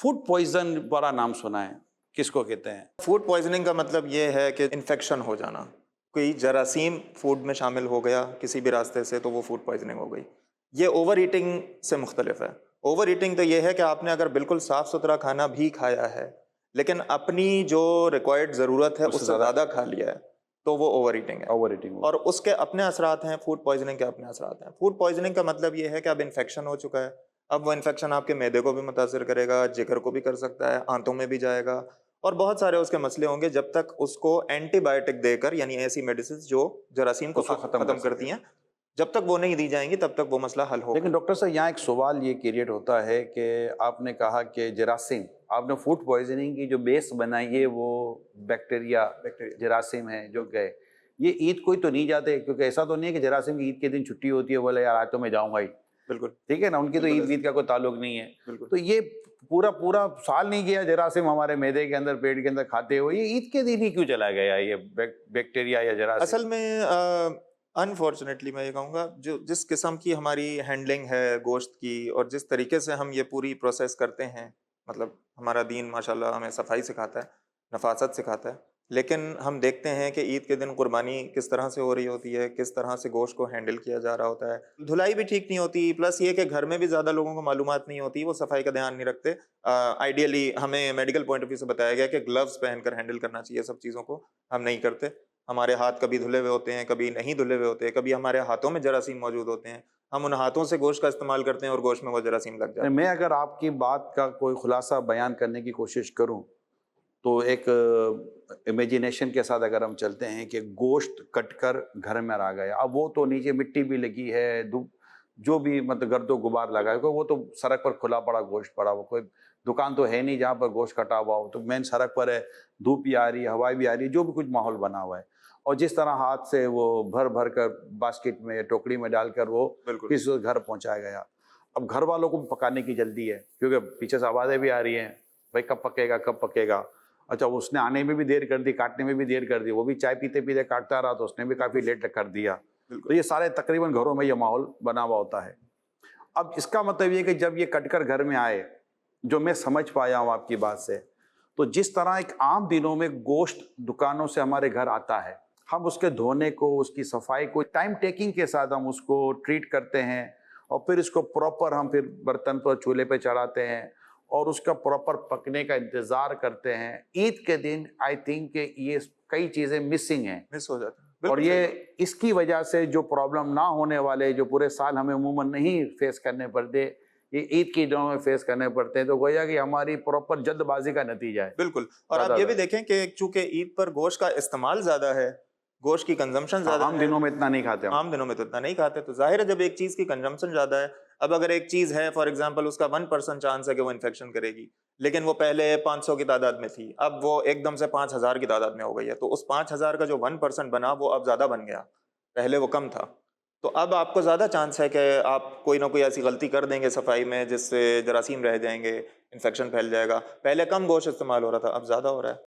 Food poison बड़ा नाम सुना है, किसको कहते हैं? फूड पॉइजनिंग का मतलब ये है कि इन्फेक्शन हो जाना। कोई जरासीम फूड में शामिल हो गया किसी भी रास्ते से, तो वो फूड पॉइजनिंग हो गई। ये ओवर ईटिंग से मुख्तलिफ है। ओवर ईटिंग तो ये है कि आपने अगर बिल्कुल साफ़ सुथरा खाना भी खाया है, लेकिन अपनी जो रिक्वायर्ड ज़रूरत है उससे उससे ज़्यादा ज़्यादा खा लिया है, तो वो ओवर ईटिंग है। ओवर ईटिंग हो। और उसके अपने असरात हैं, फूड पॉइजनिंग के अपने असरात हैं। फूड पॉइजनिंग का मतलब ये है कि अब इन्फेक्शन हो चुका है। अब वो इन्फेक्शन आपके मैदे को भी मुतासिर करेगा, जिगर को भी कर सकता है, आंतों में भी जाएगा और बहुत सारे उसके मसले होंगे जब तक उसको एंटीबायोटिक देकर, यानी ऐसी मेडिसिन जो जरासीम को उसको खत्म ख़त्म कर करती सके। हैं, जब तक वो नहीं दी जाएंगी तब तक वो मसला हल होगा। लेकिन डॉक्टर साहब, यहाँ एक सवाल ये क्रिएट होता है कि आपने कहा कि जरासीम, आपने फूड पॉइजनिंग की जो बेस बनाई है वो बैक्टीरिया जरासीम है जो गए। ये ईद कोई तो नहीं जाते, क्योंकि ऐसा तो नहीं है कि जरासीम की ईद के दिन छुट्टी होती है, बोले यार आज तो मैं जाऊंगा ही। बिल्कुल, ठीक है ना, उनकी तो बिल्कुल ईद ऐसा। वीद का कोई ताल्लुक नहीं है। बिल्कुल। तो ये पूरा पूरा साल नहीं गया जरासीम हमारे मैदे के अंदर, पेट के अंदर खाते हुए, ये ईद के दिन ही क्यों चला गया ये बैक्टीरिया या जरासीम? असल में अनफॉर्चुनेटली मैं ये कहूँगा, जो जिस किस्म की हमारी हैंडलिंग है गोश्त की और जिस तरीके से हम ये पूरी प्रोसेस करते हैं, मतलब हमारा दीन माशाल्लाह हमें सफाई सिखाता है, नफासत सिखाता है। लेकिन हम देखते हैं कि ईद के दिन कुर्बानी किस तरह से हो रही होती है, किस तरह से गोश्त को हैंडल किया जा रहा होता है। धुलाई भी ठीक नहीं होती, प्लस ये कि घर में भी ज़्यादा लोगों को मालूमात नहीं होती, वो सफाई का ध्यान नहीं रखते। आइडियली हमें मेडिकल पॉइंट ऑफ व्यू से बताया गया कि ग्लव्स पहनकर हैंडल करना चाहिए सब चीज़ों को, हम नहीं करते। हमारे हाथ कभी धुले हुए होते हैं, कभी नहीं धुले हुए होते हैं, कभी हमारे हाथों में जरासीम मौजूद होते हैं। हम उन हाथों से गोश्त का इस्तेमाल करते हैं और गोश्त में वो जरासीम लग जाते हैं। मैं अगर आपकी बात का कोई खुलासा बयान करने की कोशिश करूं, तो एक इमेजिनेशन के साथ अगर हम चलते हैं कि गोश्त कटकर घर में आ गया, अब वो तो नीचे मिट्टी भी लगी है, जो भी मतलब गर्दो गुबार लगा है, वो तो सड़क पर खुला पड़ा गोश्त पड़ा हुआ, कोई दुकान तो है नहीं जहाँ पर गोश्त कटा हुआ हो, तो मेन सड़क पर है, धूप भी आ रही है, हवाई भी आ रही है, जो भी कुछ माहौल बना हुआ है, और जिस तरह हाथ से वो भर भर कर बास्केट में या टोकरी में डालकर वो बिल्कुल। किस घर पहुंचाया गया। अब घर वालों को भी पकाने की जल्दी है, क्योंकि पीछे से आवाज़ें भी आ रही हैं, भाई कब पकेगा कब पकेगा। अच्छा, उसने आने में भी देर कर दी, काटने में भी देर कर दी, वो भी चाय पीते पीते काटता रहा, तो उसने भी काफ़ी लेट कर दिया। तो ये सारे तकरीबन घरों में ये माहौल बना हुआ होता है। अब इसका मतलब ये कि जब ये कटकर घर में आए, जो मैं समझ पाया हूँ आपकी बात से, तो जिस तरह एक आम दिनों में गोश्त दुकानों से हमारे घर आता है, हम उसके धोने को, उसकी सफाई को टाइम टेकिंग के साथ हम उसको ट्रीट करते हैं, और फिर इसको प्रॉपर हम फिर बर्तन पर चूल्हे पे चढ़ाते हैं और उसका प्रॉपर पकने का इंतज़ार करते हैं। ईद के दिन आई थिंक कि ये कई चीज़ें मिसिंग हैं, मिस हो जाता है। और बिल्कुल ये सही बात। इसकी वजह से जो प्रॉब्लम ना होने वाले, जो पूरे साल हमें अमूमन नहीं फेस करने पड़ते, ये ईद के दिनों में फेस करने पड़ते हैं, तो गोया कि हमारी प्रॉपर जल्दबाजी का नतीजा है। बिल्कुल। और आप ये भी देखें कि चूंकि ईद पर गोश्त का इस्तेमाल ज़्यादा है, गोश्त की कंजम्पशन ज़्यादा आम है। दिनों में इतना नहीं खाते हम। आम दिनों में तो इतना नहीं खाते, तो जाहिर है जब एक चीज़ की कंजम्पशन ज़्यादा है, अब अगर एक चीज़ है फॉर एग्जांपल उसका 1% चांस है कि वो इन्फेक्शन करेगी, लेकिन वो पहले 500 की तादाद में थी, अब वो एकदम से 5000 की तादाद में हो गई है, तो उस 5000 का जो 1% बना वो अब ज़्यादा बन गया, पहले वो कम था। तो अब आपको ज़्यादा चांस है कि आप कोई ना कोई ऐसी गलती कर देंगे सफाई में जिससे जरासीम रह जाएंगे, इन्फेक्शन फैल जाएगा। पहले कम गोश्त इस्तेमाल हो रहा था, अब ज़्यादा हो रहा है।